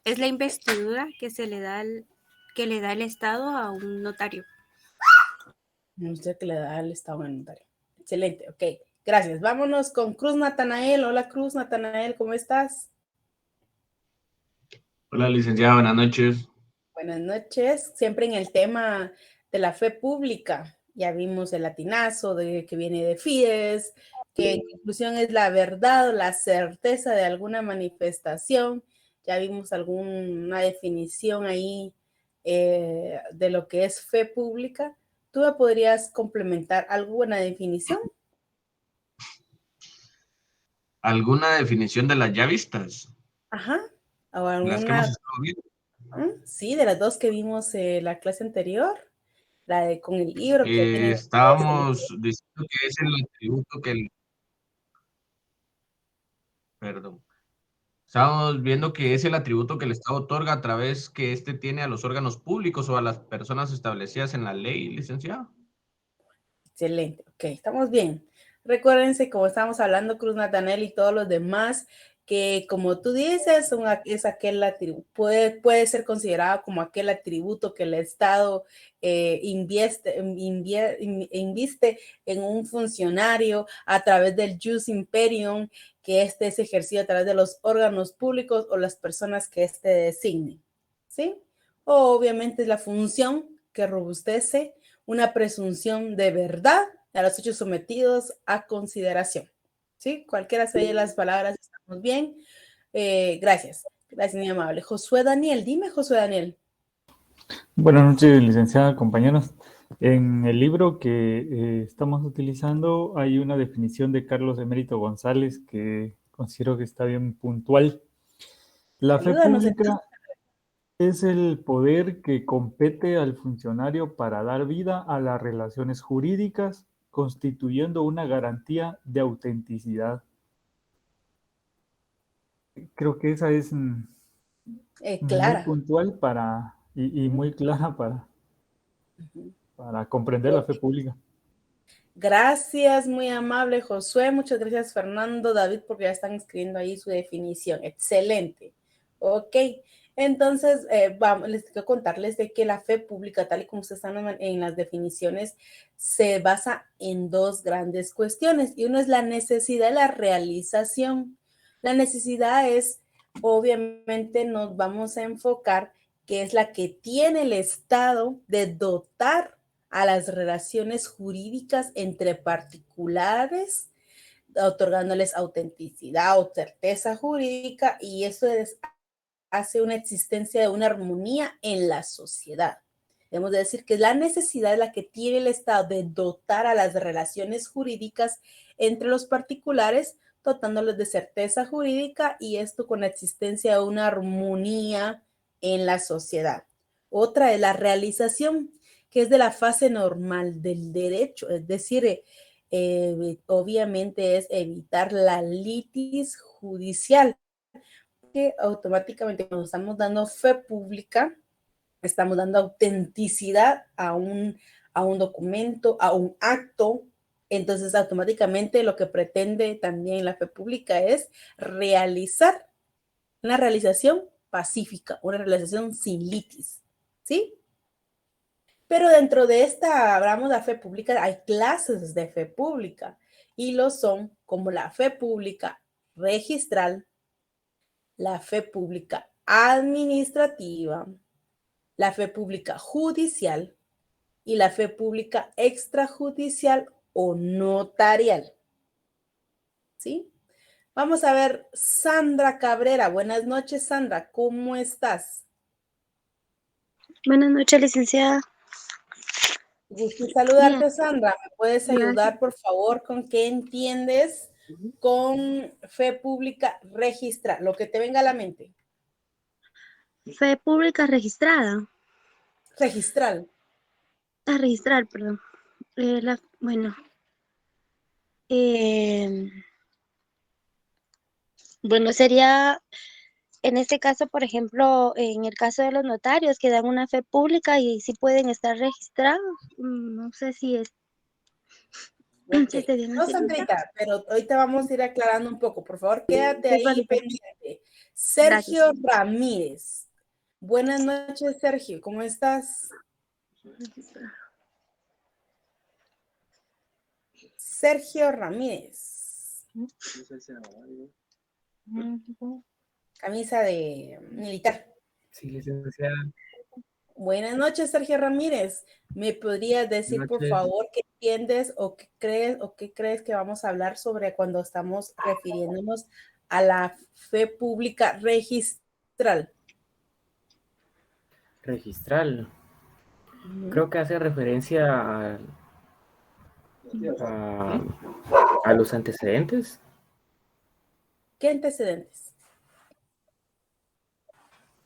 Es la investidura que se le da que le da el Estado a un notario. No sé qué le da al Estado al notario. Excelente, ok. Gracias. Vámonos con Cruz Natanael. Hola Cruz Natanael, ¿cómo estás? Hola, licenciada, buenas noches. Buenas noches. Siempre en el tema de la fe pública. Ya vimos el latinazo de que viene de fides, que en conclusión es la verdad o la certeza de alguna manifestación. Ya vimos alguna definición ahí de lo que es fe pública. ¿Tú me podrías complementar alguna definición? ¿Alguna definición de las ya vistas? Ajá. O Las que hemos alguna, estado viendo. sí, de las dos que vimos la clase anterior, la de con el libro que viene después. Estábamos diciendo que es el atributo que el... Perdón. Estábamos viendo que es el atributo que el Estado otorga a través que éste tiene a los órganos públicos o a las personas establecidas en la ley, licenciada. Excelente, ok, estamos bien. Recuérdense, como estamos hablando, Cruz Natanel y todos los demás, que como tú dices, es aquel atributo, puede ser considerado como aquel atributo que el Estado inviste en un funcionario a través del jus imperium, que este es ejercido a través de los órganos públicos o las personas que este designe, ¿sí? O obviamente es la función que robustece una presunción de verdad a los hechos sometidos a consideración. ¿Sí? Cualquiera de las palabras, estamos bien. Gracias. Gracias, muy amable. Josué Daniel, dime, Josué Daniel. Buenas noches, licenciada, compañeros. En el libro que estamos utilizando hay una definición de Carlos Emérito González que considero que está bien puntual. La fe Ayúdanos pública entonces. es el poder que compete al funcionario para dar vida a las relaciones jurídicas, constituyendo una garantía de autenticidad. Creo que esa es muy Clara. puntual y muy clara para comprender la fe pública. Gracias, muy amable Josué. Muchas gracias Fernando, David, porque ya están escribiendo ahí su definición. Excelente. Ok, entonces les quiero contarles de que la fe pública, tal y como se están en las definiciones, se basa en dos grandes cuestiones. Y uno es la necesidad y la realización. La necesidad es, obviamente, nos vamos a enfocar que es la que tiene el Estado de dotar a las relaciones jurídicas entre particulares, otorgándoles autenticidad o certeza jurídica, y eso hace una existencia de una armonía en la sociedad. Debemos decir que la necesidad es la que tiene el Estado de dotar a las relaciones jurídicas entre los particulares, dotándoles de certeza jurídica, y esto con la existencia de una armonía en la sociedad. Otra es la realización, que es de la fase normal del derecho, es decir, obviamente es evitar la litis judicial, que automáticamente cuando estamos dando fe pública, estamos dando autenticidad a un documento, a un acto. Entonces, automáticamente lo que pretende también la fe pública es realizar una realización pacífica, una realización sin litis, ¿sí? Pero dentro de esta, hablamos de la fe pública, hay clases de fe pública y lo son como la fe pública registral, la fe pública administrativa, la fe pública judicial y la fe pública extrajudicial o notarial. ¿Sí? Vamos a ver, Sandra Cabrera. Buenas noches, Sandra. ¿Cómo estás? Buenas noches, licenciada. Gusto Bien, saludarte, Sandra. ¿Me puedes gracias. ayudar, por favor, con qué entiendes con fe pública registral? Lo que te venga a la mente. Fe pública registrada. Registral. Registrar, perdón. Bueno, eh, bueno, sería en este caso, por ejemplo, en el caso de los notarios que dan una fe pública y sí pueden estar registrados. No sé si es. Ok. Sí, está bien, No, ¿sí? Sandrita, pero ahorita vamos a ir aclarando un poco. Por favor, quédate Sí, ahí vale, pues. pendiente. Gracias. Sergio Ramírez. Buenas noches, Sergio. ¿Cómo estás? Sergio Ramírez. Camisa de militar. Sí, licenciada. Buenas noches, Sergio Ramírez. ¿Me podrías decir, por Noches. favor, qué entiendes o qué crees que vamos a hablar sobre cuando estamos refiriéndonos a la fe pública registral? Registral. Ujú. Creo que hace referencia a los antecedentes. ¿Qué antecedentes?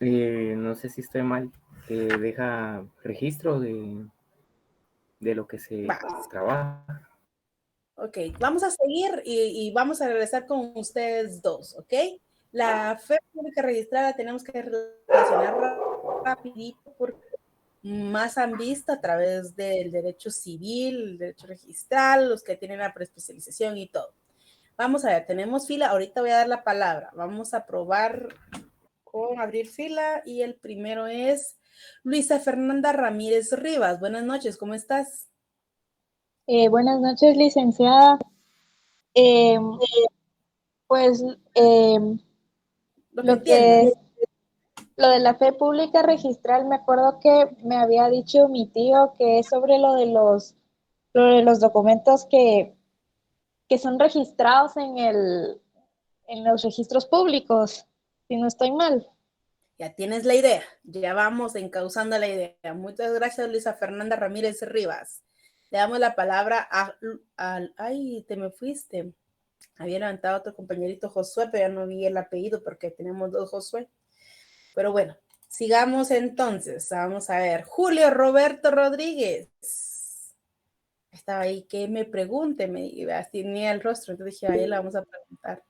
No sé si estoy mal. Deja registro de lo que se Va. trabaja. Ok, vamos a seguir y vamos a regresar con ustedes dos, ¿ok? La fe pública registrada tenemos que relacionar rapidito porque más han visto a través del derecho civil, el derecho registral, los que tienen la preespecialización y todo. Vamos a ver, tenemos fila, ahorita voy a dar la palabra. Vamos a probar con abrir fila y el primero es Luisa Fernanda Ramírez Rivas. Buenas noches, ¿cómo estás? Buenas noches, licenciada. Eh, pues Lo que lo que entiendas. es lo de la fe pública registral, me acuerdo que me había dicho mi tío que es sobre lo de los documentos que son registrados en los registros públicos, si no estoy mal. Ya tienes la idea, ya vamos encauzando la idea. Muchas gracias, Luisa Fernanda Ramírez Rivas. Le damos la palabra ay, te me fuiste. Había levantado otro compañerito Josué, pero ya no vi el apellido porque tenemos dos Josué. Pero bueno, sigamos entonces. Vamos a ver. Julio Roberto Rodríguez. Estaba ahí que me pregunte, me tenía el rostro, entonces dije, a él la vamos a preguntar.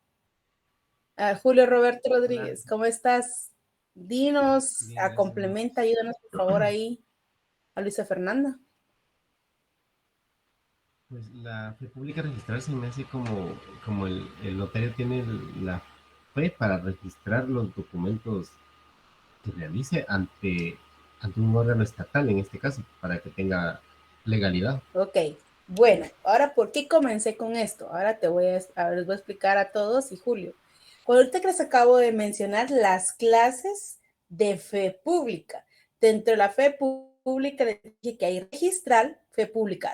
Julio Roberto Rodríguez, Hola, ¿cómo estás? Dinos, bien, gracias. complementa, ayúdanos por favor ahí a Luisa Fernanda. Pues la fe pública registral se me hace como el notario tiene la fe para registrar los documentos que realice ante un órgano estatal, en este caso, para que tenga legalidad. Ok, bueno, ahora, ¿por qué comencé con esto? Ahora les voy a explicar a todos y Julio. Ahorita que les acabo de mencionar las clases de fe pública. Dentro de la fe pública dije que hay registral, fe pública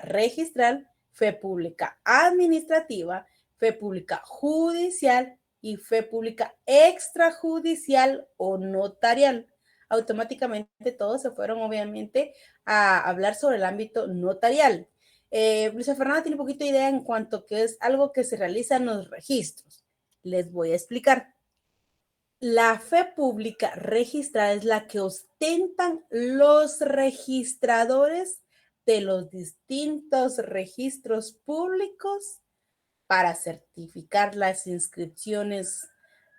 administrativa, fe pública judicial y fe pública extrajudicial o notarial. Automáticamente todos se fueron, obviamente, a hablar sobre el ámbito notarial. Luisa Fernanda tiene un poquito de idea en cuanto a que es algo que se realiza en los registros. Les voy a explicar. La fe pública registrada es la que ostentan los registradores de los distintos registros públicos para certificar las inscripciones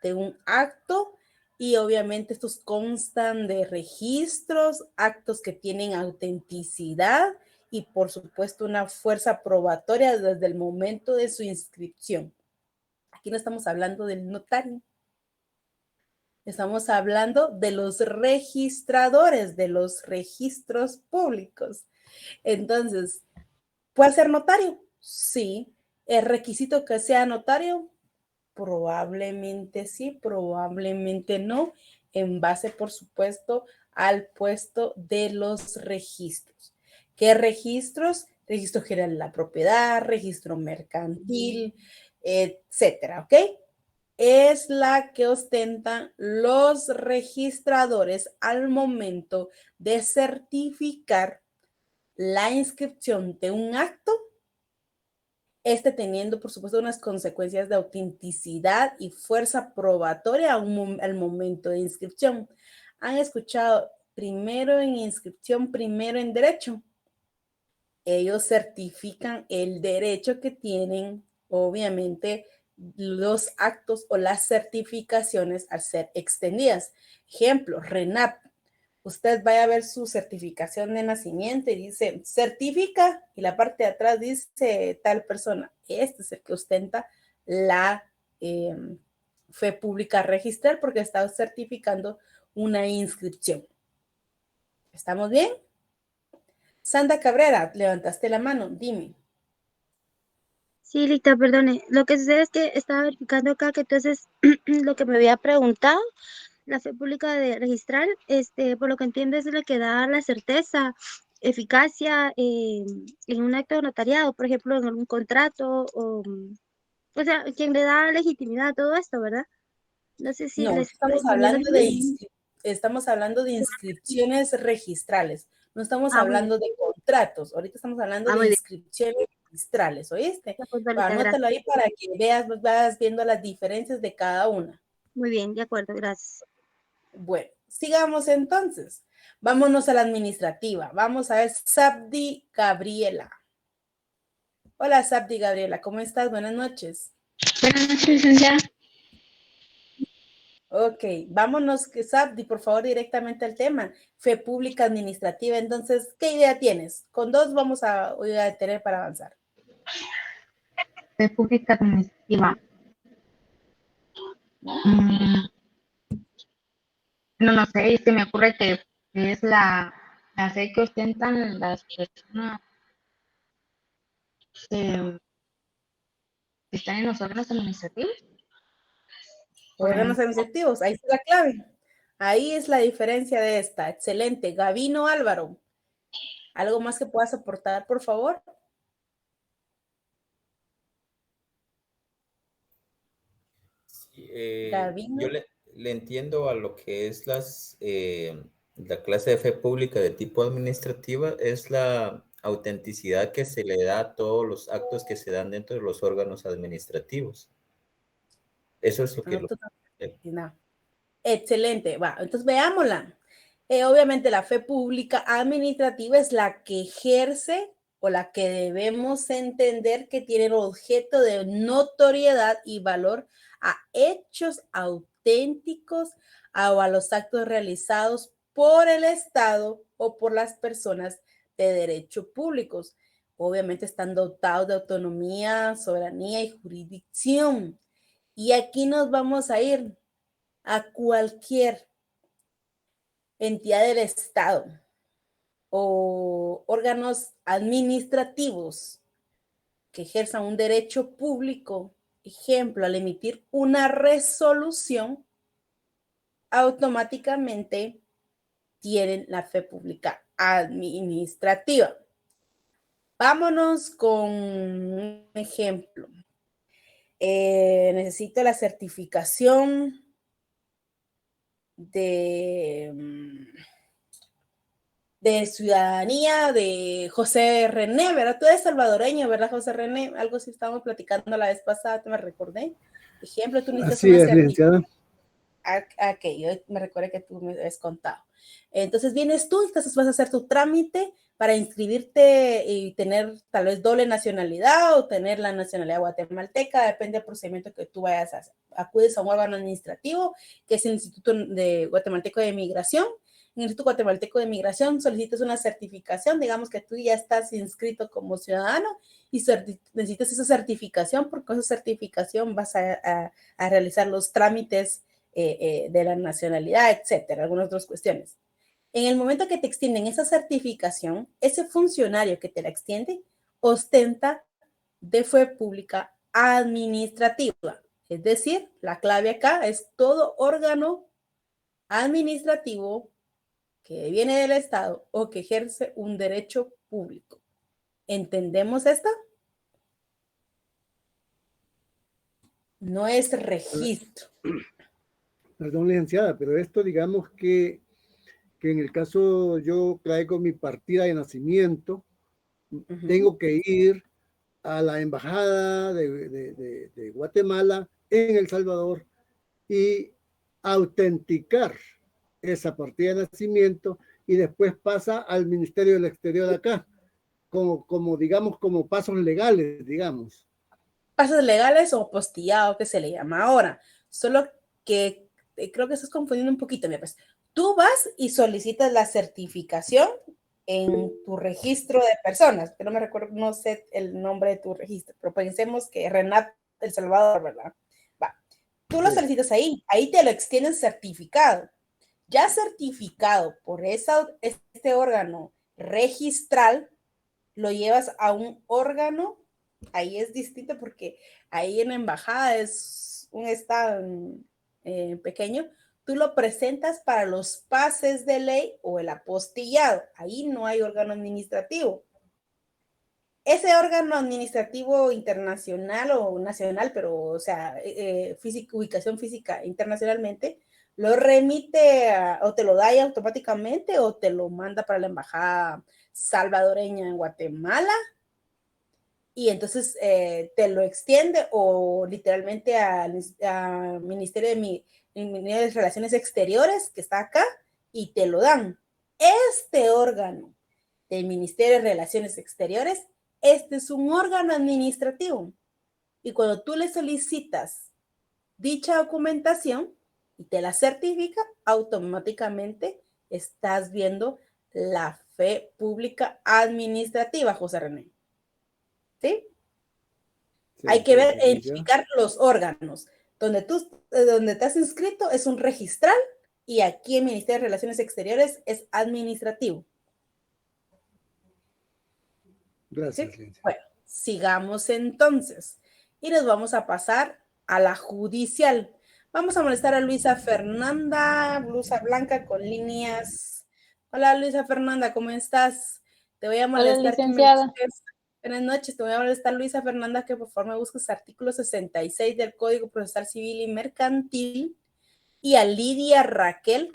de un acto y obviamente estos constan de registros, actos que tienen autenticidad y por supuesto una fuerza probatoria desde el momento de su inscripción. Aquí no estamos hablando del notario, estamos hablando de los registradores de los registros públicos. Entonces, ¿puede ser notario? Sí. ¿Es requisito que sea notario? Probablemente sí, probablemente no, en base, por supuesto, al puesto de los registros. ¿Qué registros? Registro general de la propiedad, registro mercantil, etcétera, ¿ok? Es la que ostentan los registradores al momento de certificar la inscripción de un acto, teniendo, por supuesto, unas consecuencias de autenticidad y fuerza probatoria al momento de inscripción. ¿Han escuchado primero en inscripción, primero en derecho? Ellos certifican el derecho que tienen, obviamente, los actos o las certificaciones al ser extendidas. Ejemplo, RENAP. usted vaya a ver su certificación de nacimiento y dice certifica y la parte de atrás dice tal persona. Este es el que ostenta la fe pública registral porque está certificando una inscripción. ¿Estamos bien? Sandra Cabrera, levantaste la mano, dime. Sí, Lita, perdone. Lo que sucede es que estaba verificando acá que entonces lo que me había preguntado, la fe pública de registrar, por lo que entiendo es la que da la certeza, eficacia en un acto de notariado, por ejemplo, en algún contrato, o sea, quien le da legitimidad a todo esto, ¿verdad? No sé si No, les estoy entendiendo bien. estamos hablando de inscripciones registrales, no estamos Ah, muy bien. hablando de contratos, ahorita estamos hablando Ah, de muy bien. inscripciones registrales, ¿oíste? De acuerdo, Lita, Anótalo gracias. ahí para que vas viendo las diferencias de cada una. Muy bien, de acuerdo, gracias. Bueno, sigamos entonces. Vámonos a la administrativa. Vamos a ver Sabdi Gabriela. Hola Sabdi Gabriela, ¿cómo estás? Buenas noches. Buenas noches, licenciada. Ok, vámonos, Sabdi, por favor, directamente al tema. Fe pública administrativa. Entonces, ¿qué idea tienes? Con dos vamos a tener para avanzar. República Administrativa. No sé, se me ocurre que es la fe que ostentan las personas que están en los órganos administrativos. Órganos administrativos, ahí está la clave. Ahí es la diferencia de esta. Excelente. Gabino Álvaro, ¿algo más que puedas aportar, por favor? Sí, Gabino. yo le entiendo a lo que es la clase de fe pública de tipo administrativa, es la autenticidad que se le da a todos los actos que se dan dentro de los órganos administrativos. Eso es lo que... No. Excelente, va, entonces veámosla. Obviamente la fe pública administrativa es la que ejerce o la que debemos entender que tiene el objeto de notoriedad y valor a hechos auténticos o a los actos realizados por el Estado o por las personas de derecho públicos. Obviamente están dotados de autonomía, soberanía y jurisdicción. Y aquí nos vamos a ir a cualquier entidad del Estado o órganos administrativos que ejerzan un derecho público, ejemplo, al emitir una resolución, automáticamente tienen la fe pública administrativa. Vámonos con un ejemplo. Necesito la certificación de ciudadanía de José René, ¿verdad? Tú eres salvadoreño, ¿verdad, José René? Algo sí estábamos platicando la vez pasada, te me recordé. Ejemplo, tú necesitas una certificación. Ok, yo me recuerdo que tú me has contado. Entonces vienes tú, entonces vas a hacer tu trámite para inscribirte y tener tal vez doble nacionalidad o tener la nacionalidad guatemalteca, depende del procedimiento que tú vayas a hacer. Acudes a un órgano administrativo, que es el Instituto Guatemalteco de Migración. En el Instituto Guatemalteco de Migración solicitas una certificación, digamos que tú ya estás inscrito como ciudadano y necesitas esa certificación, porque con esa certificación vas a realizar los trámites de la nacionalidad, etcétera, algunas otras cuestiones. En el momento que te extienden esa certificación, ese funcionario que te la extiende ostenta de fe pública administrativa. Es decir, la clave acá es todo órgano administrativo que viene del Estado o que ejerce un derecho público. ¿Entendemos esto? No es registro. Perdón, licenciada, pero esto digamos que en el caso yo traigo mi partida de nacimiento, tengo que ir a la embajada de Guatemala en El Salvador y autenticar esa partida de nacimiento y después pasa al Ministerio del Exterior de acá, como digamos, como pasos legales, digamos. Pasos legales o postillado, que se le llama ahora. Solo que creo que estás confundiendo un poquito, mira, pues, tú vas y solicitas la certificación en tu registro de personas, que no me recuerdo, no sé el nombre de tu registro, pero pensemos que Renat El Salvador, ¿verdad? Va, tú lo solicitas ahí te lo extienden certificado. Ya certificado por este órgano registral, lo llevas a un órgano, ahí es distinto porque ahí en la embajada es un estado pequeño, tú lo presentas para los pases de ley o el apostillado, ahí no hay órgano administrativo. Ese órgano administrativo internacional o nacional, pero o sea, ubicación física internacionalmente, lo remite o te lo da ya automáticamente o te lo manda para la embajada salvadoreña en Guatemala y entonces te lo extiende o literalmente al Ministerio de Relaciones Exteriores que está acá y te lo dan. Este órgano del Ministerio de Relaciones Exteriores, este es un órgano administrativo y cuando tú le solicitas dicha documentación y te la certifica, automáticamente estás viendo la fe pública administrativa, José René. ¿Sí? Hay que ver, identificar los órganos. Donde te has inscrito es un registral y aquí en Ministerio de Relaciones Exteriores es administrativo. Gracias, ¿Sí? Bueno, sigamos entonces. Y nos vamos a pasar a la judicial. Vamos a molestar a Luisa Fernanda, blusa blanca con líneas. Hola Luisa Fernanda, ¿cómo estás? Te voy a molestar. Hola, licenciada. Buenas noches, te voy a molestar Luisa Fernanda que por favor me busques artículo 66 del Código Procesal Civil y Mercantil y a Lidia Raquel,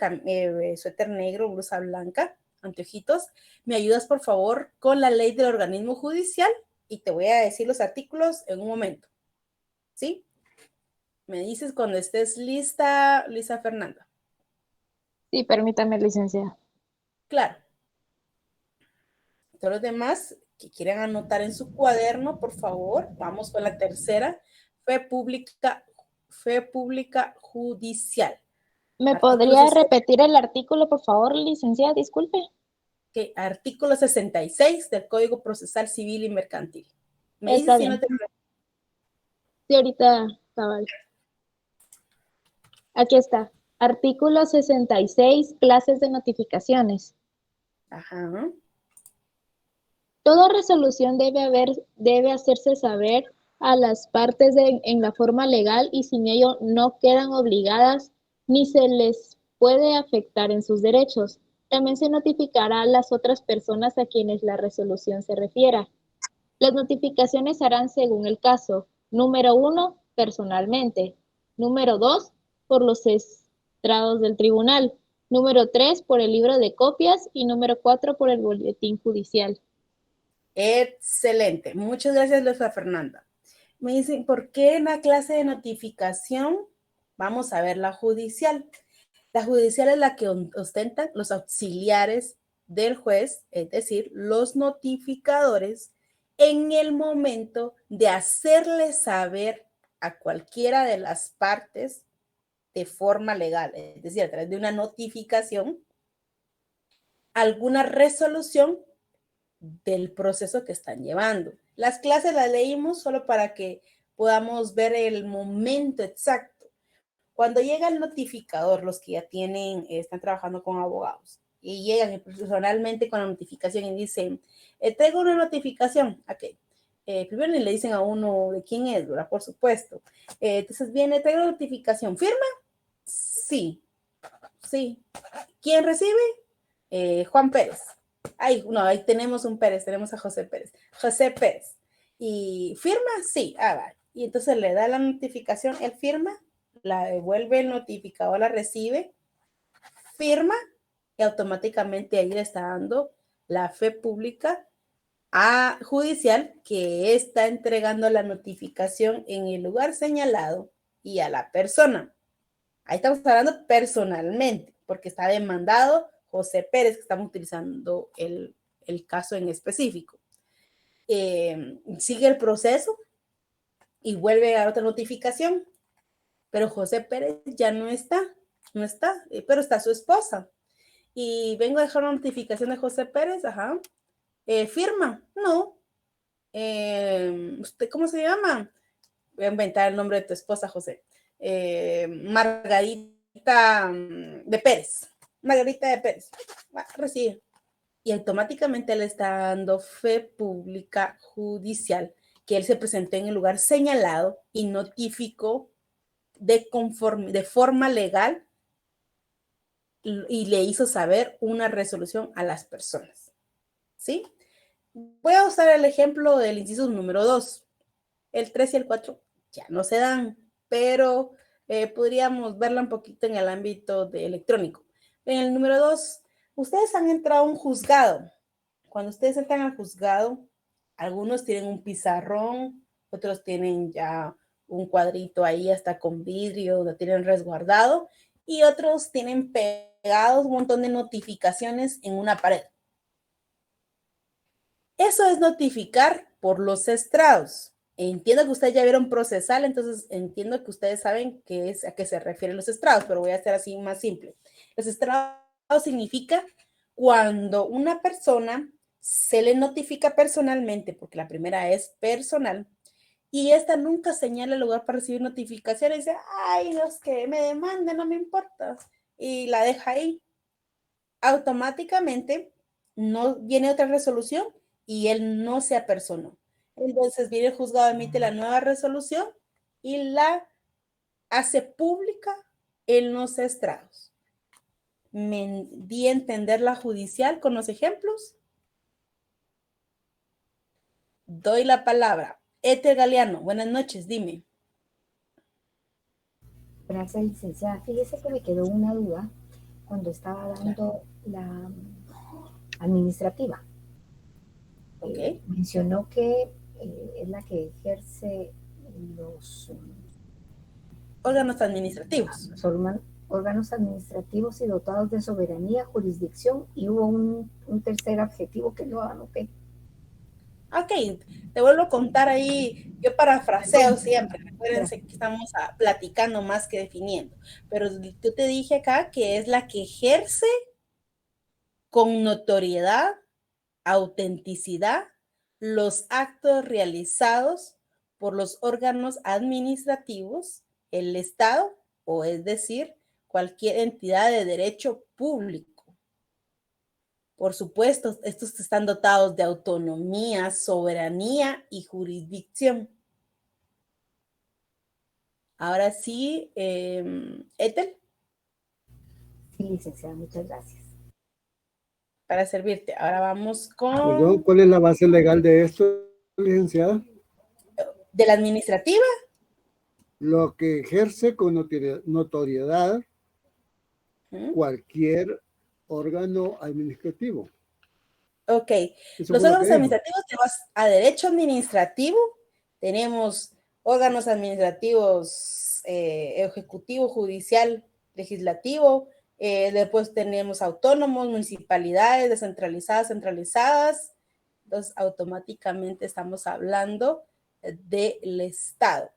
suéter negro, blusa blanca, anteojitos. ¿Me ayudas por favor con la ley del organismo judicial? Y te voy a decir los artículos en un momento. ¿Sí? Me dices cuando estés lista, Luisa Fernanda. Sí, permítame, licenciada. Claro. Todos los demás que quieran anotar en su cuaderno, por favor, vamos con la tercera, fe pública judicial. ¿Me podría repetir el artículo, por favor, licenciada? Disculpe. Okay, artículo 66 del Código Procesal Civil y Mercantil. ¿Me dices Está si bien. no te... Sí, ahorita, cabal. Aquí está. Artículo 66, clases de notificaciones. Ajá. Toda resolución debe hacerse saber a las partes en la forma legal y sin ello no quedan obligadas ni se les puede afectar en sus derechos. También se notificará a las otras personas a quienes la resolución se refiera. Las notificaciones se harán según el caso. Número 1, personalmente. Número 2, por los estrados del tribunal. Número 3, por el libro de copias. Y número 4, por el boletín judicial. Excelente. Muchas gracias, Luisa Fernanda. Me dicen, ¿por qué en la clase de notificación? Vamos a ver la judicial. La judicial es la que ostentan los auxiliares del juez, es decir, los notificadores, en el momento de hacerle saber a cualquiera de las partes de forma legal, es decir, a través de una notificación, alguna resolución del proceso que están llevando. Las clases las leímos solo para que podamos ver el momento exacto. Cuando llega el notificador, los que ya están trabajando con abogados, y llegan personalmente con la notificación y dicen, traigo una notificación, ok. Primero le dicen a uno de quién es, ¿verdad? Por supuesto. Entonces viene, traigo una notificación, ¿firma? Sí. Sí. ¿Quién recibe? Juan Pérez. Ahí tenemos un Pérez, tenemos a José Pérez. José Pérez. ¿Y firma? Sí. Va. Y entonces le da la notificación, él firma, la devuelve el notificador, la recibe, firma y automáticamente ahí le está dando la fe pública a judicial que está entregando la notificación en el lugar señalado y a la persona. Ahí estamos hablando personalmente, porque está demandado José Pérez, que estamos utilizando el caso en específico. Sigue el proceso y vuelve a otra notificación, pero José Pérez ya no está. no está, pero está su esposa. Y vengo a dejar una notificación de José Pérez, ajá. ¿Firma? No. ¿Usted cómo se llama? Voy a inventar el nombre de tu esposa, José. Margarita de Pérez. Margarita de Pérez. Recibe. Y automáticamente le está dando fe pública judicial que él se presentó en el lugar señalado y notificó de forma legal y le hizo saber una resolución a las personas. ¿Sí? Voy a usar el ejemplo del inciso número 2. El 3 y el 4 ya no se dan, pero podríamos verla un poquito en el ámbito de electrónico. En el número 2, ustedes han entrado a un juzgado. Cuando ustedes entran al juzgado, algunos tienen un pizarrón, otros tienen ya un cuadrito ahí hasta con vidrio, lo tienen resguardado, y otros tienen pegados un montón de notificaciones en una pared. Eso es notificar por los estrados. Entiendo que ustedes ya vieron procesal, entonces entiendo que ustedes saben a qué se refieren los estrados, pero voy a hacer así más simple. Los estrados significa cuando una persona se le notifica personalmente, porque la primera es personal, y esta nunca señala el lugar para recibir notificaciones y dice, ay, los que me demanden, no me importa, y la deja ahí. Automáticamente no viene otra resolución y él no se apersonó. Entonces viene el juzgado, emite la nueva resolución y la hace pública en los estrados. ¿Me di a entender la judicial con los ejemplos? Doy la palabra. Ethel Galeano, buenas noches, dime. Gracias, licenciada. Fíjese que me quedó una duda cuando estaba dando la administrativa. Okay. Mencionó que es la que ejerce los órganos administrativos. Órganos administrativos y dotados de soberanía, jurisdicción, y hubo un tercer adjetivo que no anoté. Ok, te vuelvo a contar ahí, yo parafraseo siempre, recuérdense que estamos platicando más que definiendo, pero yo te dije acá que es la que ejerce con notoriedad, autenticidad, los actos realizados por los órganos administrativos, el Estado, o es decir, cualquier entidad de derecho público. Por supuesto, estos están dotados de autonomía, soberanía y jurisdicción. Ahora sí, Ethel. Sí, licenciada, muchas gracias. Para servirte. Ahora vamos con... Perdón, ¿cuál es la base legal de esto, licenciada? ¿De la administrativa? Lo que ejerce con notoriedad cualquier órgano administrativo. Ok, los órganos administrativos tenemos a derecho administrativo, tenemos órganos administrativos ejecutivo, judicial, legislativo, después tenemos autónomos, municipalidades, descentralizadas, centralizadas, entonces automáticamente estamos hablando del Estado,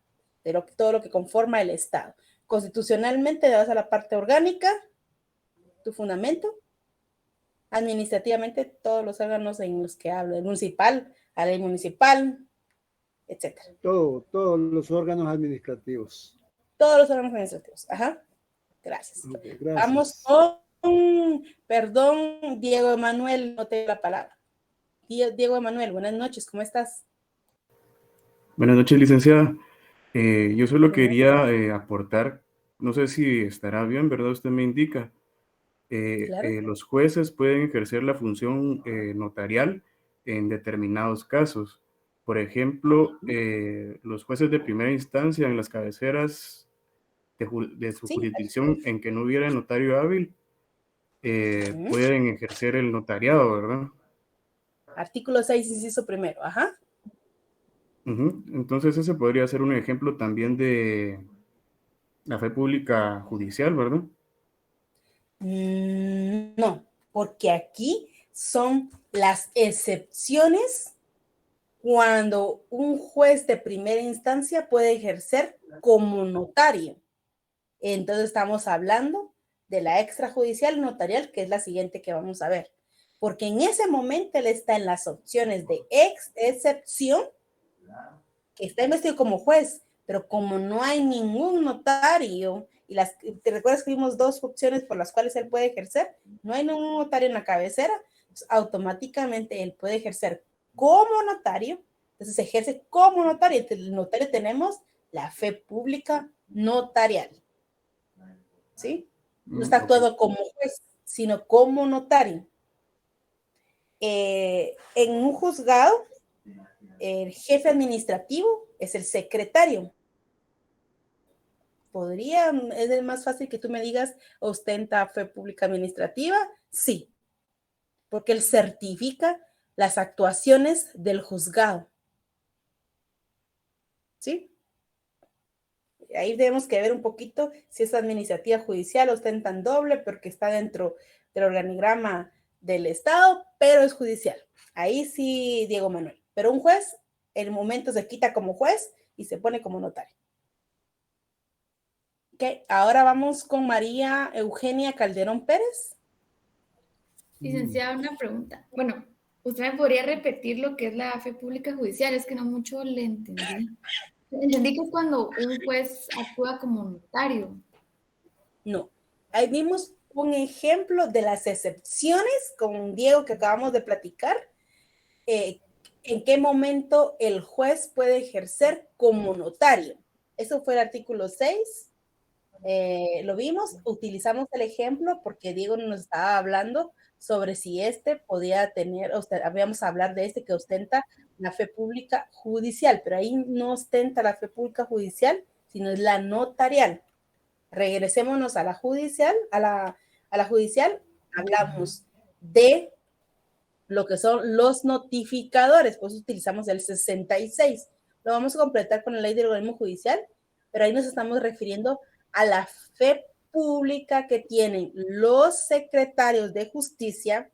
de todo lo que conforma el Estado. Constitucionalmente te vas a la parte orgánica, tu fundamento. Administrativamente, todos los órganos en los que hablo, el municipal, la ley municipal, etcétera. Todos los órganos administrativos. Todos los órganos administrativos, ajá. Gracias. Okay, gracias. Vamos con, perdón, Diego Emanuel, no te doy la palabra. Diego Emanuel, buenas noches, ¿cómo estás? Buenas noches, licenciada. Yo solo quería aportar, no sé si estará bien, ¿verdad? Usted me indica. Claro. Los jueces pueden ejercer la función notarial en determinados casos. Por ejemplo, los jueces de primera instancia en las cabeceras de su jurisdicción en que no hubiera notario hábil, pueden ejercer el notariado, ¿verdad? Artículo 6, inciso primero, ajá. Entonces ese podría ser un ejemplo también de la fe pública judicial, ¿verdad? No, porque aquí son las excepciones cuando un juez de primera instancia puede ejercer como notario. Entonces estamos hablando de la extrajudicial notarial, que es la siguiente que vamos a ver. Porque en ese momento él está en las opciones de excepción, que está investido como juez, pero como no hay ningún notario, y te recuerdas que vimos dos opciones por las cuales él puede ejercer, no hay ningún notario en la cabecera, pues automáticamente él puede ejercer como notario, entonces ejerce como notario. El notario tenemos la fe pública notarial, ¿sí? No está actuando como juez, sino como notario. En un juzgado, el jefe administrativo es el secretario. Es el más fácil que tú me digas, ¿ostenta fe pública administrativa? Sí, porque él certifica las actuaciones del juzgado. ¿Sí? Ahí tenemos que ver un poquito si es administrativa judicial, ostentan doble porque está dentro del organigrama del Estado, pero es judicial. Ahí sí, Diego Manuel. Pero un juez, en el momento se quita como juez y se pone como notario. Ok, ahora vamos con María Eugenia Calderón Pérez. Licenciada, una pregunta. Bueno, ¿usted me podría repetir lo que es la fe pública judicial? Es que no mucho le entendí. Entendí que es cuando un juez actúa como notario. No. Ahí vimos un ejemplo de las excepciones con Diego que acabamos de platicar. ¿En qué momento el juez puede ejercer como notario? Eso fue el artículo 6. Lo vimos, utilizamos el ejemplo porque Diego nos estaba hablando sobre si podía tener, habíamos a hablar de que ostenta la fe pública judicial, pero ahí no ostenta la fe pública judicial, sino es la notarial. Regresémonos a la judicial, a la judicial, hablamos de lo que son los notificadores, pues utilizamos el 66. Lo vamos a completar con la ley del organismo judicial, pero ahí nos estamos refiriendo a la fe pública que tienen los secretarios de justicia,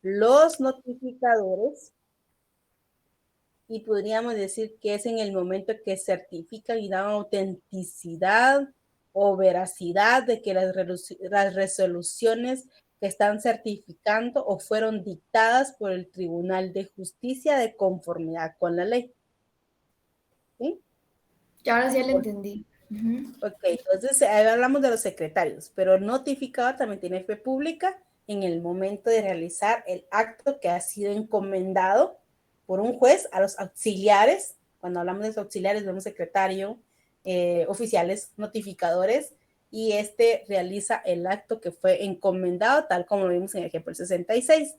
los notificadores, y podríamos decir que es en el momento que certifican y dan autenticidad o veracidad de que las resoluciones que están certificando o fueron dictadas por el Tribunal de Justicia de conformidad con la ley. ¿Sí? Ya ahora sí ya lo entendí. Ok, entonces ahí hablamos de los secretarios, pero el notificador también tiene fe pública en el momento de realizar el acto que ha sido encomendado por un juez a los auxiliares. Cuando hablamos de los auxiliares, vemos secretario, oficiales, notificadores, y realiza el acto que fue encomendado, tal como lo vimos en el ejemplo 66.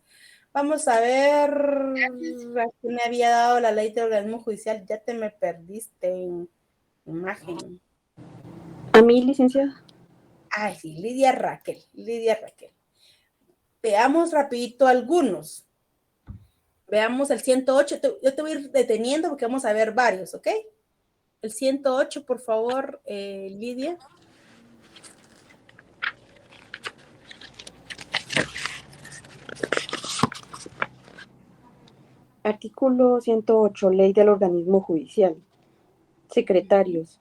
Vamos a ver a quién me había dado la ley del organismo judicial. Ya te me perdiste en imagen. ¿A mí, licenciada? Ay, sí, Lidia Raquel. Veamos rapidito algunos. Veamos el 108. Yo te voy a ir deteniendo porque vamos a ver varios, ¿ok? El 108, por favor, Lidia. Artículo 108, Ley del Organismo Judicial. Secretarios.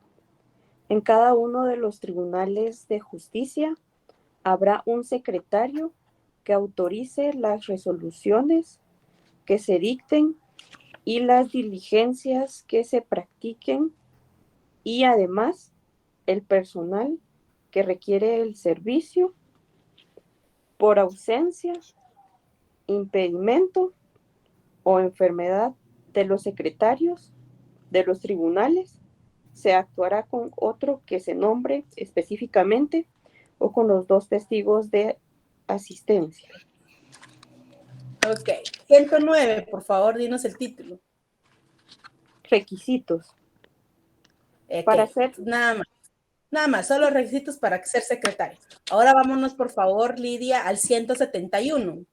En cada uno de los tribunales de justicia habrá un secretario que autorice las resoluciones que se dicten y las diligencias que se practiquen, y además el personal que requiere el servicio por ausencia, impedimento o enfermedad de los secretarios de los tribunales, se actuará con otro que se nombre específicamente o con los 2 testigos de asistencia. Ok. 109, por favor, dinos el título. Requisitos. Okay. Para ser... Nada más, solo requisitos para ser secretario. Ahora vámonos, por favor, Lidia, al 171.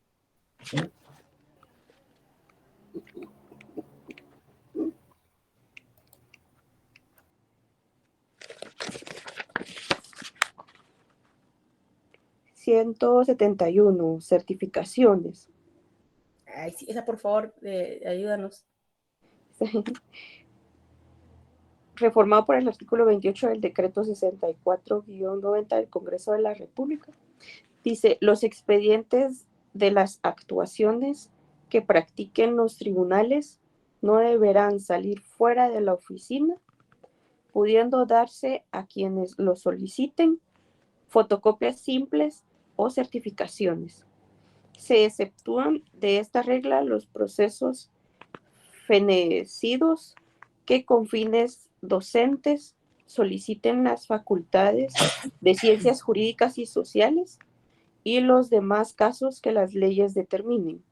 Certificaciones. Ay, sí, esa por favor, ayúdanos. reformado por el artículo 28 del decreto 64-90 del Congreso de la República. Dice, los expedientes de las actuaciones que practiquen los tribunales no deberán salir fuera de la oficina, pudiendo darse a quienes lo soliciten fotocopias simples o certificaciones. Se exceptúan de esta regla los procesos fenecidos que con fines docentes soliciten las facultades de ciencias jurídicas y sociales y los demás casos que las leyes determinen.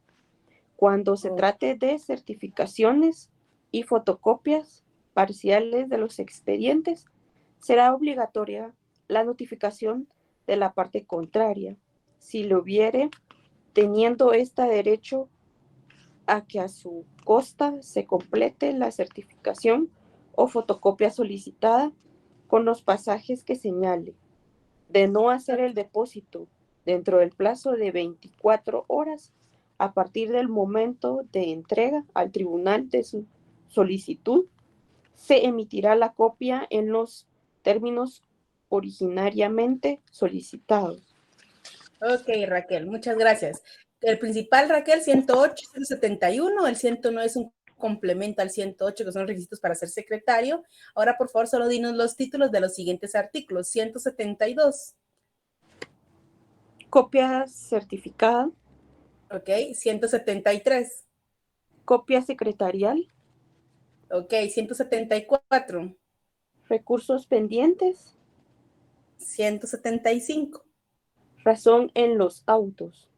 Cuando se trate de certificaciones y fotocopias parciales de los expedientes, será obligatoria la notificación de la parte contraria, si lo hubiere, teniendo esta derecho a que a su costa se complete la certificación o fotocopia solicitada con los pasajes que señale. De no hacer el depósito dentro del plazo de 24 horas a partir del momento de entrega al tribunal de su solicitud, se emitirá la copia en los términos originariamente solicitados. Ok, Raquel, muchas gracias. El principal, Raquel, 108, 171, el 109 es un complemento al 108, que son los requisitos para ser secretario. Ahora, por favor, solo dinos los títulos de los siguientes artículos. 172. Copia certificada. Ok, 173. Copia secretarial. Ok, 174. Recursos pendientes. 175. Razón en los autos.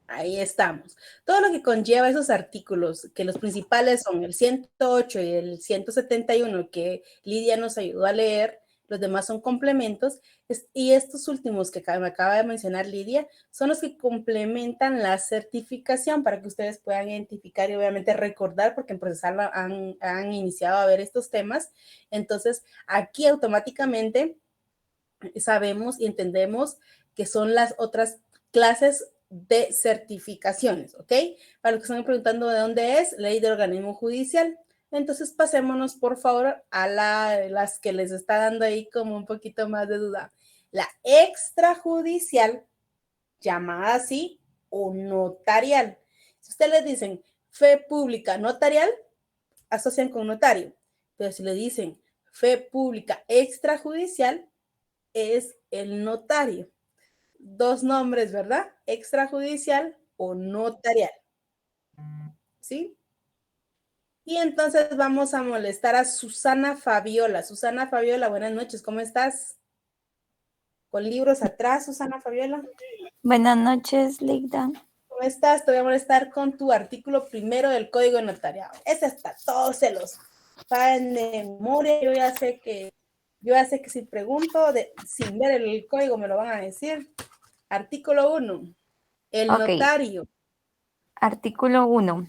Ahí estamos. Todo lo que conlleva esos artículos, que los principales son el 108 y el 171, que Lidia nos ayudó a leer, los demás son complementos, y estos últimos que me acaba de mencionar Lidia, son los que complementan la certificación para que ustedes puedan identificar y obviamente recordar, porque en Procesal han iniciado a ver estos temas. Entonces, aquí automáticamente sabemos y entendemos que son las otras clases de certificaciones, ¿ok? Para los que están preguntando de dónde es, ley del organismo judicial. Entonces pasémonos por favor a las que les está dando ahí como un poquito más de duda. La extrajudicial, llamada así, o notarial. Si ustedes les dicen fe pública notarial, asocian con notario. Pero si le dicen fe pública extrajudicial, es el notario. Dos nombres, ¿verdad? Extrajudicial o notarial. ¿Sí? Y entonces vamos a molestar a Susana Fabiola. Susana Fabiola, buenas noches, ¿cómo estás? Con libros atrás, Susana Fabiola. Buenas noches, Ligda. ¿Cómo estás? Te voy a molestar con tu artículo primero del Código de Notariado. Ese está, todos se los saben de memoria. Yo ya sé que si pregunto sin ver el código me lo van a decir. Artículo 1. El notario. Artículo 1.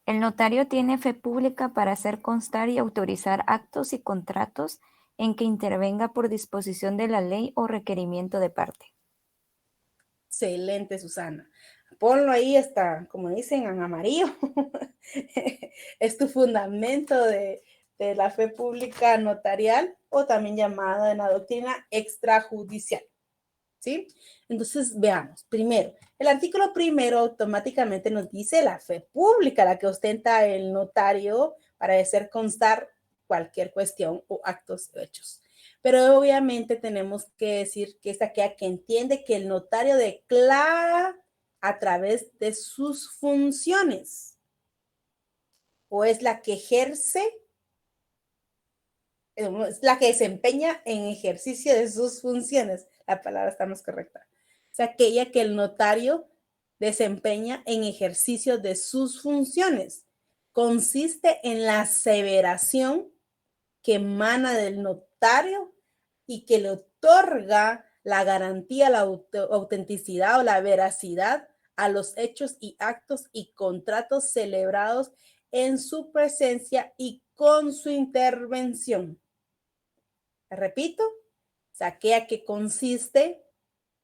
El notario tiene fe pública para hacer constar y autorizar actos y contratos en que intervenga por disposición de la ley o requerimiento de parte. Excelente, Susana. Ponlo ahí, está, como dicen, en amarillo. Es tu fundamento de la fe pública notarial o también llamada en la doctrina extrajudicial. ¿Sí? Entonces, veamos. Primero, el artículo primero automáticamente nos dice la fe pública, la que ostenta el notario para hacer constar cualquier cuestión o actos o hechos. Pero obviamente tenemos que decir que es aquella que entiende que el notario declara a través de sus funciones o es la que ejerce, es la que desempeña en ejercicio de sus funciones. La palabra está más correcta. Es aquella que el notario desempeña en ejercicio de sus funciones. Consiste en la aseveración que emana del notario y que le otorga la garantía, la autenticidad o la veracidad a los hechos y actos y contratos celebrados en su presencia y con su intervención. Repito, es aquella que consiste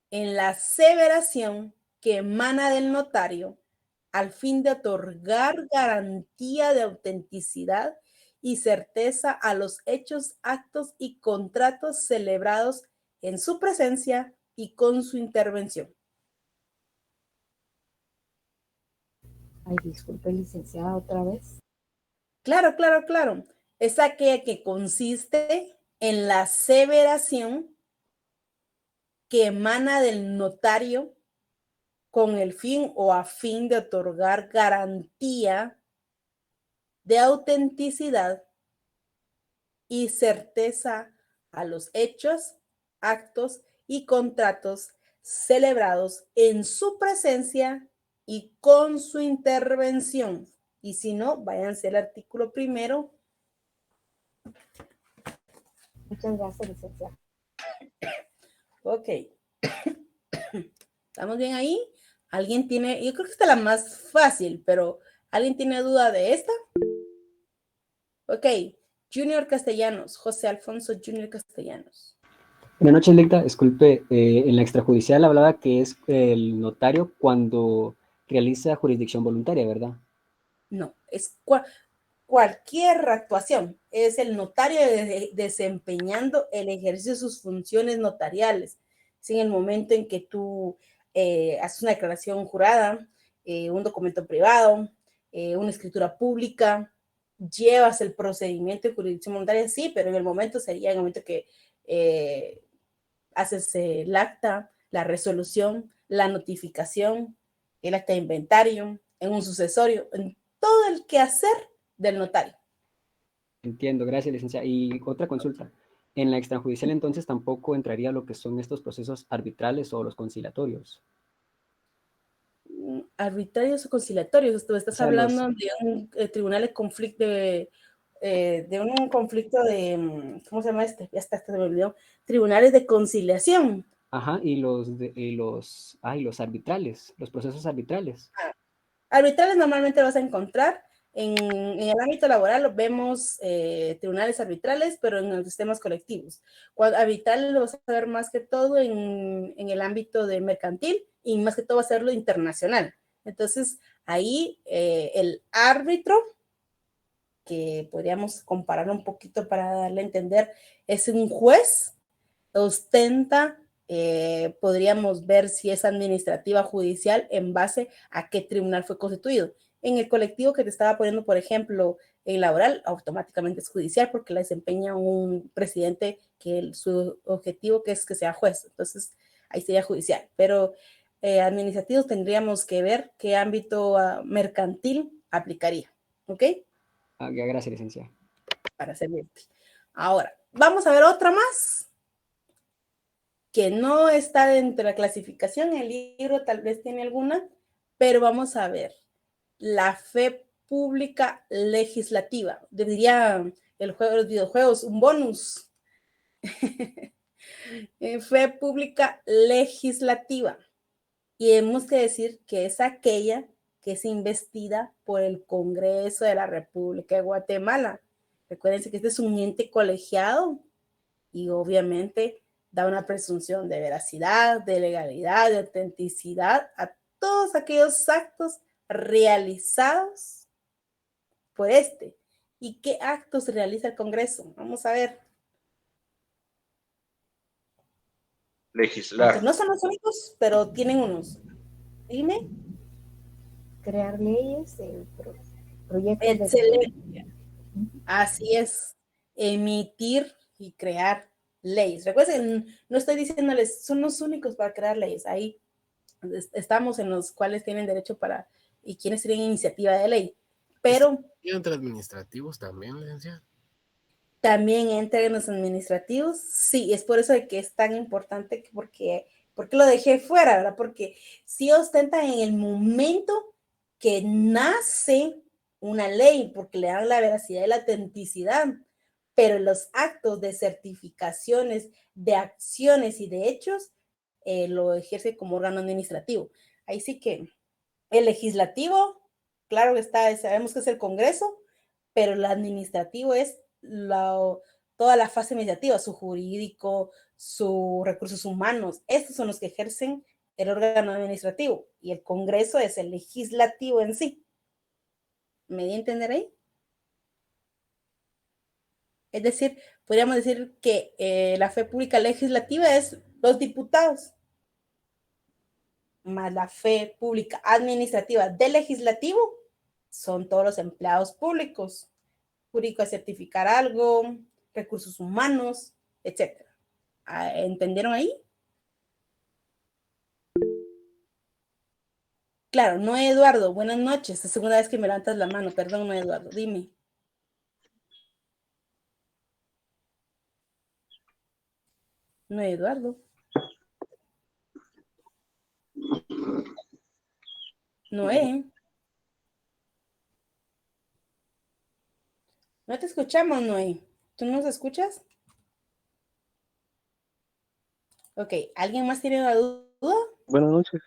en la aseveración que emana del notario al fin de otorgar garantía de autenticidad y certeza a los hechos, actos y contratos celebrados en su presencia y con su intervención. Ay, disculpe, licenciada, otra vez. Claro, claro, claro. Es aquella que consiste en la aseveración que emana del notario con el fin o a fin de otorgar garantía de autenticidad y certeza a los hechos, actos y contratos celebrados en su presencia y con su intervención. Y si no, váyanse al artículo primero. Muchas gracias, licenciada. Ok. ¿Estamos bien ahí? ¿Alguien tiene? Yo creo que esta es la más fácil, pero ¿alguien tiene duda de esta? Ok. Junior Castellanos, José Alfonso Junior Castellanos. Buenas noches, Lecta. Disculpe, en la extrajudicial hablaba que es el notario cuando realiza jurisdicción voluntaria, ¿verdad? No, es cualquier actuación. Es el notario desempeñando el ejercicio de sus funciones notariales. Es en el momento en que tú haces una declaración jurada, un documento privado, una escritura pública, llevas el procedimiento de jurisdicción voluntaria, sí, pero en el momento sería en el momento que haces el acta, la resolución, la notificación, el acta de inventario, en un sucesorio, en todo el quehacer del notario. Entiendo, gracias, licenciada. Y otra consulta. En la extrajudicial entonces tampoco entraría lo que son estos procesos arbitrales o los conciliatorios. Arbitrarios o conciliatorios, tú estás O sea, hablando de un tribunal de conflicto de un conflicto de, ¿cómo se llama este? Ya está, se me olvidó. Tribunales de conciliación. Ajá, y los arbitrales, los procesos arbitrales. Arbitrales normalmente vas a encontrar en el ámbito laboral, vemos tribunales arbitrales, pero en los sistemas colectivos. Arbitrales lo vas a ver más que todo en el ámbito de mercantil y más que todo va a ser lo internacional. Entonces, ahí el árbitro, que podríamos comparar un poquito para darle a entender, es un juez, ostenta, podríamos ver si es administrativa judicial en base a qué tribunal fue constituido. En el colectivo que te estaba poniendo, por ejemplo, en laboral, automáticamente es judicial porque la desempeña un presidente que su objetivo que es que sea juez. Entonces, ahí sería judicial. Pero administrativos tendríamos que ver qué ámbito mercantil aplicaría. ¿Ok? Gracias, licenciada. Para servirte. Ahora, vamos a ver otra más que no está dentro de la clasificación. El libro tal vez tiene alguna, pero vamos a ver. La fe pública legislativa. Diría el juego de los videojuegos, un bonus. Fe pública legislativa. Y hemos que decir que es aquella que es investida por el Congreso de la República de Guatemala. Recuérdense que este es un ente colegiado y obviamente da una presunción de veracidad, de legalidad, de autenticidad a todos aquellos actos realizados por este. ¿Y qué actos realiza el Congreso? Vamos a ver. Legislar. Aunque no son los únicos, pero tienen unos. Dime. Crear leyes, proyectos. Excelente. Así es. Emitir y crear leyes. Recuerden, no estoy diciéndoles, son los únicos para crear leyes. Ahí estamos en los cuales tienen derecho para, y quienes tienen iniciativa de ley. Pero ¿Y entre administrativos también, licenciada? También entran en los administrativos. Sí, es por eso de que es tan importante, porque lo dejé fuera, ¿verdad? Porque sí ostentan en el momento que nace una ley, porque le dan la veracidad y la autenticidad, pero los actos de certificaciones, de acciones y de hechos, lo ejerce como órgano administrativo. Ahí sí que el legislativo, claro que está, sabemos que es el Congreso, pero el administrativo es toda la fase administrativa, su jurídico, sus recursos humanos. Estos son los que ejercen el órgano administrativo y el Congreso es el legislativo en sí. ¿Me di a entender ahí? Es decir, podríamos decir que la fe pública legislativa es los diputados, más la fe pública administrativa del legislativo son todos los empleados públicos, jurídico a certificar algo, recursos humanos, etc. ¿Entendieron ahí? Claro, no, Eduardo, buenas noches. Es la segunda vez que me levantas la mano, perdón, no, Eduardo, dime. No, Eduardo. Noé. No te escuchamos, Noé. ¿Tú nos escuchas? Ok, ¿alguien más tiene una duda? Buenas noches.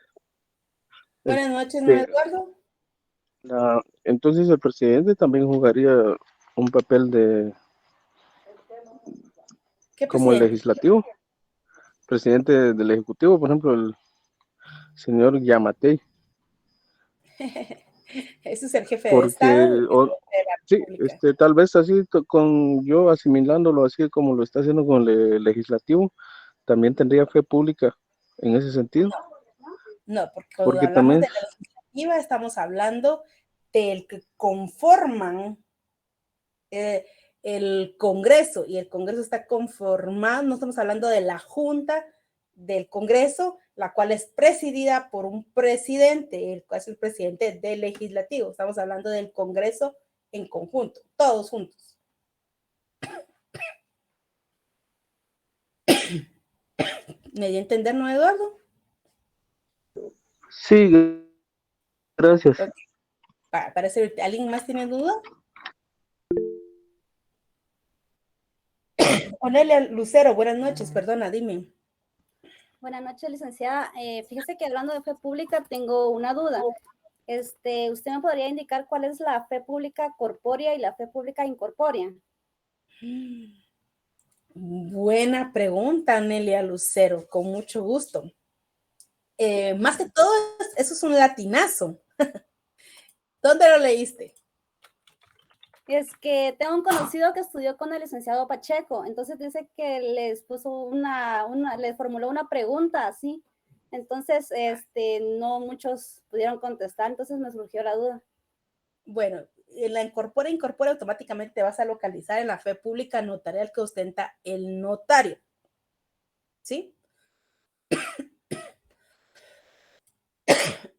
Buenas noches, ¿no, Eduardo? Entonces el presidente también jugaría un papel de como el legislativo, presidente del ejecutivo, por ejemplo, el señor Yamatei. Ese es el jefe de Estado. Sí, tal vez así con yo asimilándolo así como lo está haciendo con el legislativo, también tendría fe pública en ese sentido. No, porque cuando hablamos también de la legislativa estamos hablando del que conforman el Congreso, y el Congreso está conformado, no estamos hablando de la Junta del Congreso, la cual es presidida por un presidente, el cual es el presidente del legislativo. Estamos hablando del Congreso en conjunto, todos juntos. ¿Me dio a entender, no, Eduardo? Sí, gracias. Okay. Parece, ¿alguien más tiene duda? Onelia Lucero, buenas noches, perdona, dime. Buenas noches, licenciada. Fíjese que hablando de fe pública tengo una duda. ¿Usted me podría indicar cuál es la fe pública corpórea y la fe pública incorpórea? Buena pregunta, Nelia Lucero, con mucho gusto. Más que todo, eso es un latinazo. ¿Dónde lo leíste? Es que tengo un conocido que estudió con el licenciado Pacheco, entonces dice que les puso les formuló una pregunta así, entonces no muchos pudieron contestar, entonces me surgió la duda. Bueno, en la incorpora automáticamente vas a localizar en la fe pública notarial que ostenta el notario, ¿sí?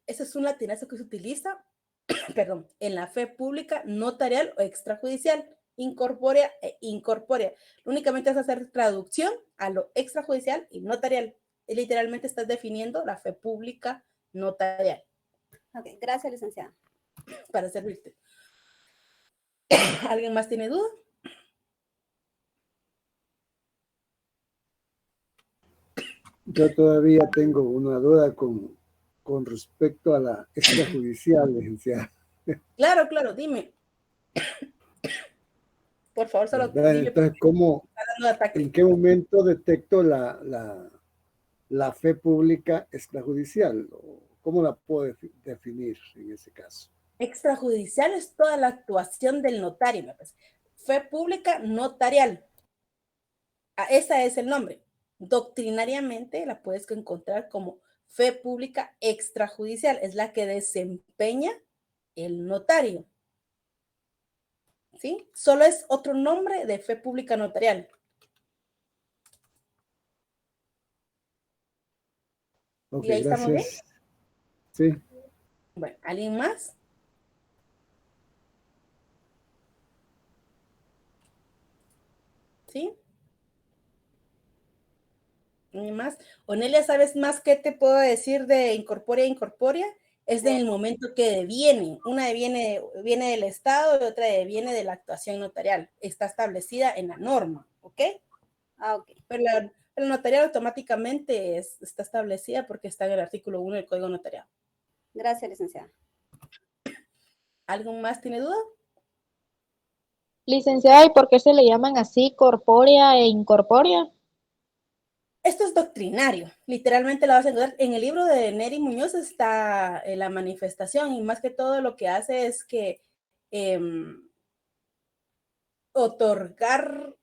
Ese es un latinazo que se utiliza perdón, en la fe pública notarial o extrajudicial, incorpórea e incorpórea. Únicamente vas a hacer traducción a lo extrajudicial y notarial. Y literalmente estás definiendo la fe pública notarial. Ok, gracias, licenciada. Para servirte. ¿Alguien más tiene duda? Yo todavía tengo una duda con respecto a la extrajudicial, licenciada. Claro, claro, dime. Por favor, solo dime. Entonces, ¿en qué momento detecto la fe pública extrajudicial? ¿Cómo la puedo definir en ese caso? Extrajudicial es toda la actuación del notario, me parece. Fe pública notarial. Ese es el nombre. Doctrinariamente la puedes encontrar como fe pública extrajudicial. Es la que desempeña el notario. ¿Sí? Solo es otro nombre de fe pública notarial. Ok, ¿Y ahí gracias. estamos bien? Sí. Bueno, ¿alguien más? ¿Sí? ¿Alguien más? Onelia, ¿sabes más qué te puedo decir de incorpórea e incorpórea? Es del momento que deviene. Una viene del Estado y otra viene de la actuación notarial. Está establecida en la norma, ¿ok? Ok. Pero el notarial automáticamente está establecida porque está en el artículo 1 del Código Notarial. Gracias, licenciada. ¿Algo más tiene duda? Licenciada, ¿y por qué se le llaman así corpórea e incorpórea? Esto es doctrinario, literalmente la vas a encontrar. En el libro de Neri Muñoz está la manifestación y más que todo lo que hace es que otorgar,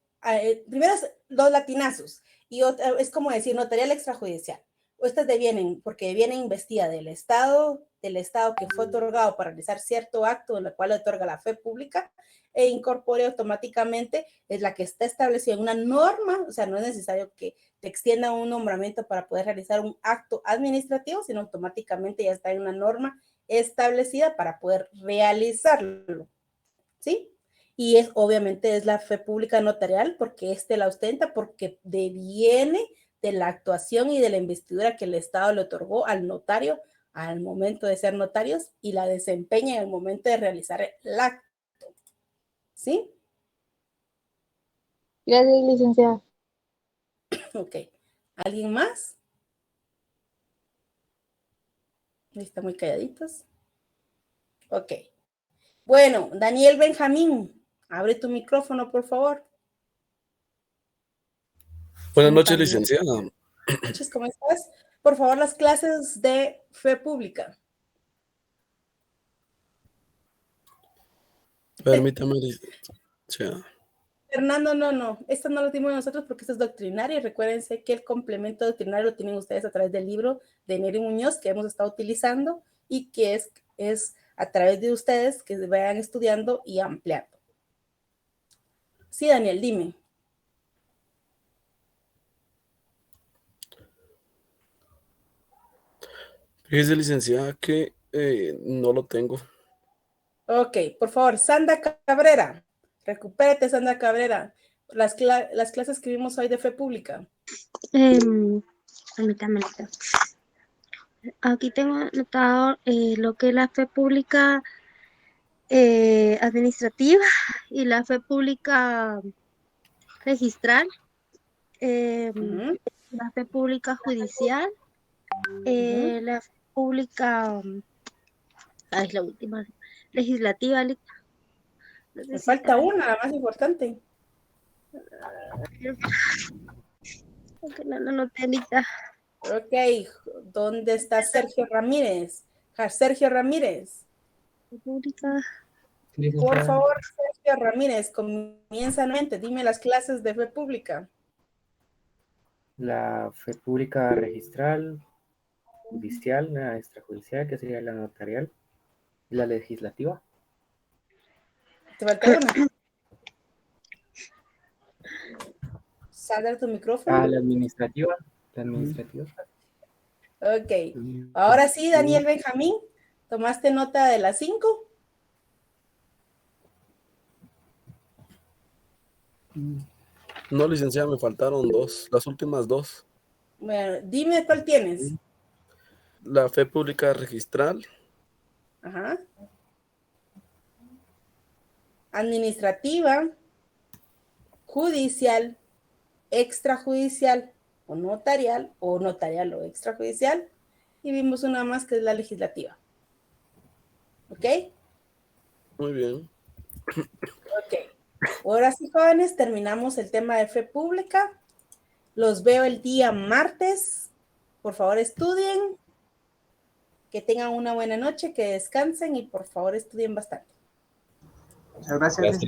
primero los latinazos, y otra, es como decir notarial extrajudicial. Estas devienen porque deviene investida del Estado que fue otorgado para realizar cierto acto en el cual otorga la fe pública e incorpore automáticamente, es la que está establecida en una norma, o sea, no es necesario que te extienda un nombramiento para poder realizar un acto administrativo, sino automáticamente ya está en una norma establecida para poder realizarlo, ¿sí? Y es, obviamente, es la fe pública notarial porque la ostenta, porque deviene de la actuación y de la investidura que el Estado le otorgó al notario al momento de ser notarios y la desempeña en el momento de realizar el acto. ¿Sí? Gracias, licenciada. Ok. ¿Alguien más? Están muy calladitos. Ok. Bueno, Daniel Benjamín, abre tu micrófono, por favor. Buenas noches, licenciada. Buenas noches, ¿cómo estás? Por favor, las clases de fe pública. Permítame, licenciada. Fernando, no. Esto no lo dimos nosotros porque esto es doctrinario. Y recuérdense que el complemento doctrinario lo tienen ustedes a través del libro de Neri Muñoz que hemos estado utilizando y que es a través de ustedes que vayan estudiando y ampliando. Sí, Daniel, dime. Fíjese, licenciada, que no lo tengo. Ok, por favor, Sandra Cabrera. Recupérate, Sandra Cabrera. Las clases que vimos hoy de fe pública. Permítame. Aquí tengo anotado lo que es la fe pública administrativa y la fe pública registral, la fe pública judicial, la fe pública, es la última, legislativa. Me falta una, la más importante. No, Telita. Ok, ¿dónde está Sergio Ramírez? Sergio Ramírez. Por favor, Sergio Ramírez, comienza nuevamente. Dime las clases de fe pública. La fe pública registral, judicial, la extrajudicial, que sería la notarial, y la legislativa. ¿Te falta una? Sandra, tu micrófono. La administrativa. La administrativa. Ok. Ahora sí, Daniel Benjamín, ¿tomaste nota de las 5? No, licenciada, me faltaron 2, las últimas 2. Bueno, dime cuál tienes. La fe pública registral. Ajá. Administrativa, judicial, extrajudicial o notarial o extrajudicial. Y vimos una más que es la legislativa. ¿Ok? Muy bien. Ok. Ahora sí, jóvenes, terminamos el tema de fe pública. Los veo el día martes. Por favor, estudien. Que tengan una buena noche, que descansen y por favor estudien bastante. Muchas gracias.